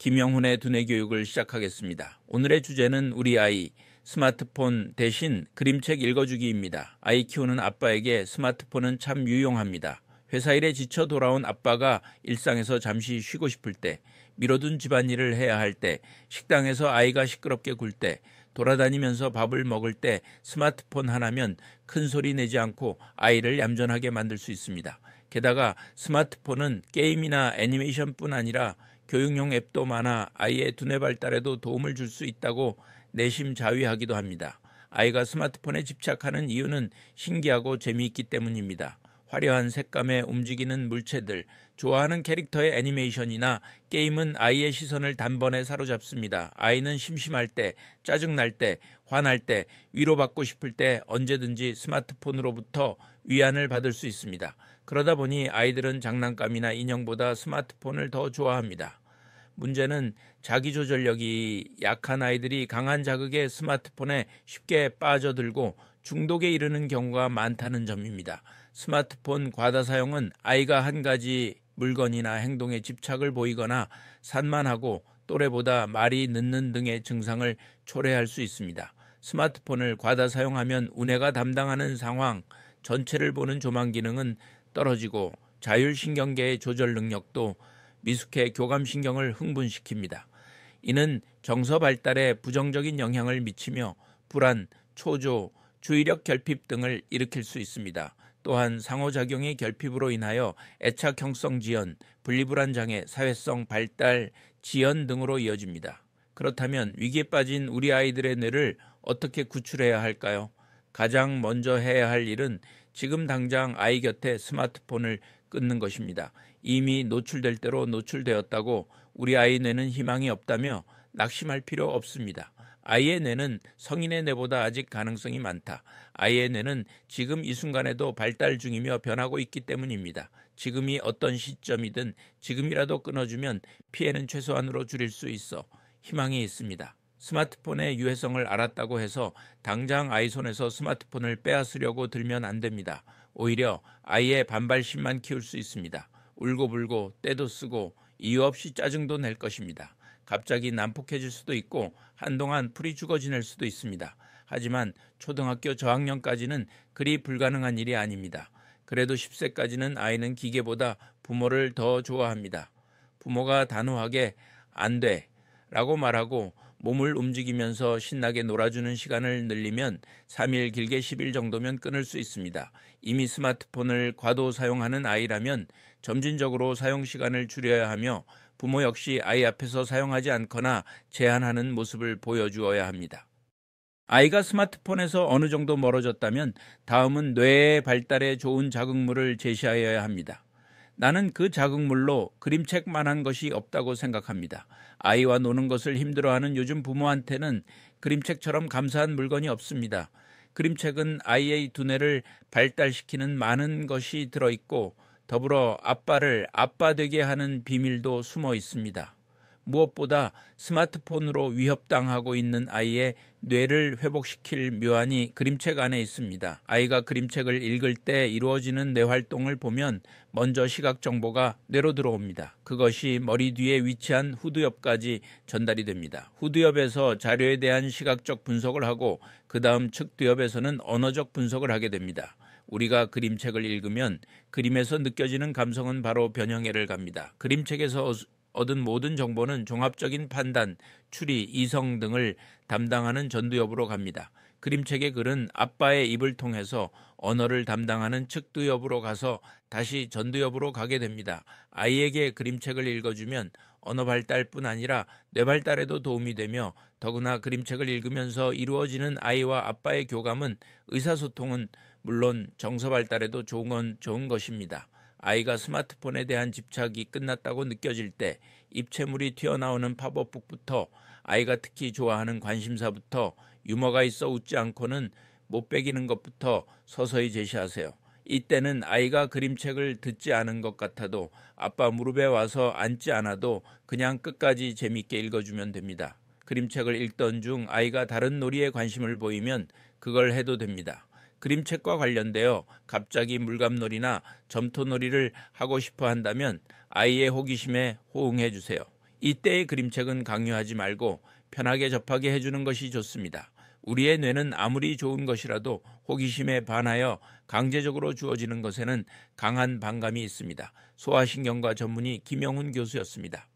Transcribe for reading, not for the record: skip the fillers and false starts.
김영훈의 두뇌 교육을 시작하겠습니다. 오늘의 주제는 우리 아이, 스마트폰 대신 그림책 읽어주기입니다. 아이 키우는 아빠에게 스마트폰은 참 유용합니다. 회사 일에 지쳐 돌아온 아빠가 일상에서 잠시 쉬고 싶을 때, 미뤄둔 집안일을 해야 할 때, 식당에서 아이가 시끄럽게 굴 때, 돌아다니면서 밥을 먹을 때 스마트폰 하나면 큰 소리 내지 않고 아이를 얌전하게 만들 수 있습니다. 게다가 스마트폰은 게임이나 애니메이션뿐 아니라 교육용 앱도 많아 아이의 두뇌 발달에도 도움을 줄 수 있다고 내심 자위하기도 합니다. 아이가 스마트폰에 집착하는 이유는 신기하고 재미있기 때문입니다. 화려한 색감의 움직이는 물체들, 좋아하는 캐릭터의 애니메이션이나 게임은 아이의 시선을 단번에 사로잡습니다. 아이는 심심할 때, 짜증날 때, 화날 때, 위로받고 싶을 때 언제든지 스마트폰으로부터 위안을 받을 수 있습니다. 그러다 보니 아이들은 장난감이나 인형보다 스마트폰을 더 좋아합니다. 문제는 자기조절력이 약한 아이들이 강한 자극에 스마트폰에 쉽게 빠져들고 중독에 이르는 경우가 많다는 점입니다. 스마트폰 과다 사용은 아이가 한 가지 물건이나 행동에 집착을 보이거나 산만하고 또래보다 말이 늦는 등의 증상을 초래할 수 있습니다. 스마트폰을 과다 사용하면 우뇌가 담당하는 상황 전체를 보는 조망 기능은 떨어지고 자율신경계의 조절 능력도 미숙해 교감신경을 흥분시킵니다. 이는 정서 발달에 부정적인 영향을 미치며 불안, 초조, 주의력 결핍 등을 일으킬 수 있습니다. 또한 상호작용의 결핍으로 인하여 애착 형성 지연, 분리불안 장애, 사회성 발달 지연 등으로 이어집니다. 그렇다면 위기에 빠진 우리 아이들의 뇌를 어떻게 구출해야 할까요? 가장 먼저 해야 할 일은 지금 당장 아이 곁에 스마트폰을 끊는 것입니다. 이미 노출될 대로 노출되었다고 우리 아이 뇌는 희망이 없다며 낙심할 필요 없습니다. 아이의 뇌는 성인의 뇌보다 아직 가능성이 많다. 아이의 뇌는 지금 이 순간에도 발달 중이며 변하고 있기 때문입니다. 지금이 어떤 시점이든 지금이라도 끊어주면 피해는 최소한으로 줄일 수 있어 희망이 있습니다. 스마트폰의 유해성을 알았다고 해서 당장 아이 손에서 스마트폰을 빼앗으려고 들면 안 됩니다. 오히려 아이의 반발심만 키울 수 있습니다. 울고불고 떼도 쓰고 이유 없이 짜증도 낼 것입니다. 갑자기 난폭해질 수도 있고 한동안 풀이 죽어 지낼 수도 있습니다. 하지만 초등학교 저학년까지는 그리 불가능한 일이 아닙니다. 그래도 10세까지는 아이는 기계보다 부모를 더 좋아합니다. 부모가 단호하게 안 돼 라고 말하고 몸을 움직이면서 신나게 놀아주는 시간을 늘리면 3일 길게 10일 정도면 끊을 수 있습니다. 이미 스마트폰을 과도 사용하는 아이라면 점진적으로 사용 시간을 줄여야 하며 부모 역시 아이 앞에서 사용하지 않거나 제한하는 모습을 보여주어야 합니다. 아이가 스마트폰에서 어느 정도 멀어졌다면 다음은 뇌의 발달에 좋은 자극물을 제시하여야 합니다. 나는 그 자극물로 그림책만한 것이 없다고 생각합니다. 아이와 노는 것을 힘들어하는 요즘 부모한테는 그림책처럼 감사한 물건이 없습니다. 그림책은 아이의 두뇌를 발달시키는 많은 것이 들어있고 더불어 아빠를 아빠 되게 하는 비밀도 숨어 있습니다. 무엇보다 스마트폰으로 위협당하고 있는 아이의 뇌를 회복시킬 묘안이 그림책 안에 있습니다. 아이가 그림책을 읽을 때 이루어지는 뇌활동을 보면 먼저 시각 정보가 뇌로 들어옵니다. 그것이 머리 뒤에 위치한 후두엽까지 전달이 됩니다. 후두엽에서 자료에 대한 시각적 분석을 하고 그 다음 측두엽에서는 언어적 분석을 하게 됩니다. 우리가 그림책을 읽으면 그림에서 느껴지는 감성은 바로 변형애를 갑니다. 그림책에서 얻은 모든 정보는 종합적인 판단, 추리, 이성 등을 담당하는 전두엽으로 갑니다. 그림책의 글은 아빠의 입을 통해서 언어를 담당하는 측두엽으로 가서 다시 전두엽으로 가게 됩니다. 아이에게 그림책을 읽어주면 언어 발달뿐 아니라 뇌 발달에도 도움이 되며 더구나 그림책을 읽으면서 이루어지는 아이와 아빠의 교감은 의사소통은 물론 정서 발달에도 좋은 것입니다. 아이가 스마트폰에 대한 집착이 끝났다고 느껴질 때 입체물이 튀어나오는 팝업북부터 아이가 특히 좋아하는 관심사부터 유머가 있어 웃지 않고는 못 빼기는 것부터 서서히 제시하세요. 이때는 아이가 그림책을 듣지 않은 것 같아도 아빠 무릎에 와서 앉지 않아도 그냥 끝까지 재밌게 읽어주면 됩니다. 그림책을 읽던 중 아이가 다른 놀이에 관심을 보이면 그걸 해도 됩니다. 그림책과 관련되어 갑자기 물감놀이나 점토놀이를 하고 싶어 한다면 아이의 호기심에 호응해 주세요. 이때의 그림책은 강요하지 말고 편하게 접하게 해주는 것이 좋습니다. 우리의 뇌는 아무리 좋은 것이라도 호기심에 반하여 강제적으로 주어지는 것에는 강한 반감이 있습니다. 소아신경과 전문의 김영훈 교수였습니다.